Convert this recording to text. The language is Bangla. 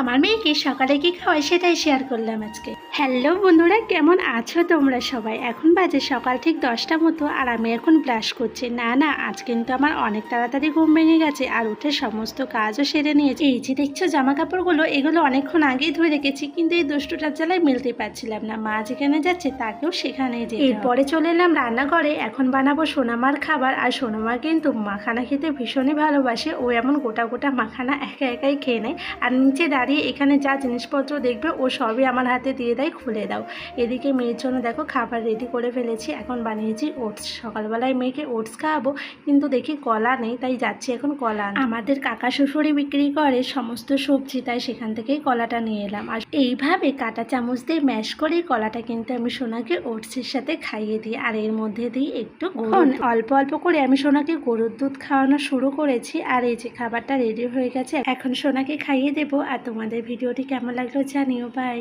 আমার মেয়েকে সকালে কি খাওয়াই সেটাই শেয়ার করলাম আজকে। হ্যালো বন্ধুরা, কেমন আছো তোমরা সবাই? এখন বাজে সকাল ঠিক 10টা মতো, আর আমি এখন ব্রাশ করছি। না আজ কিন্তু আমার অনেক তাড়াতাড়ি ঘুম ভেঙে গেছে, আর উঠে সমস্ত কাজও সেরে নিয়েছি। এই যে দেখছো জামা কাপড়গুলো, এগুলো অনেকক্ষণ আগেই ধুয়ে রেখেছি, কিন্তু এই দুষ্টুটার জ্বালায় মিলতে পারছিলাম না। মা যেখানে যাচ্ছে তাকেও সেখানেই যেতে হবে। এরপরে চলে এলাম রান্নাঘরে। এখন বানাবো সোনামার খাবার। আর সোনামা কিন্তু মাখানা খেতে ভীষণই ভালোবাসে। ও এমন গোটা গোটা মাখানা একা একাই খেয়ে নেয়, আর নিচে দাঁড়িয়ে এখানে যা জিনিসপত্র দেখবে ও সবই আমার হাতে দিয়ে দেয়, খুলে দাও। এদিকে মেয়ের জন্য দেখো খাবার রেডি করে ফেলেছি। এখন বানিয়েছি ওটস। সকালবেলায় মেয়েকে ওটস খাওয়াবো, কিন্তু দেখি কলা নেই, তাই যাচ্ছি এখন কলা আনতে। আমাদের কাকা শ্বশুরই বিক্রি করে সমস্ত সবজি, তাই সেখান থেকেই কলাটা নিয়ে এলাম। আর এইভাবে কাঁটা চামচ দিয়ে ম্যাশ করে কলাটা কিন্তু আমি সোনাকে ওটসের সাথে খাইয়ে দিই, আর এর মধ্যে দিই একটু অল্প অল্প করে আমি সোনাকে গরুর দুধ খাওয়ানো শুরু করেছি। আর এই যে খাবারটা রেডি হয়ে গেছে, এখন সোনাকে খাইয়ে দেবো। আর তোমাদের ভিডিওটি কেমন লাগলো জানিও। বাই।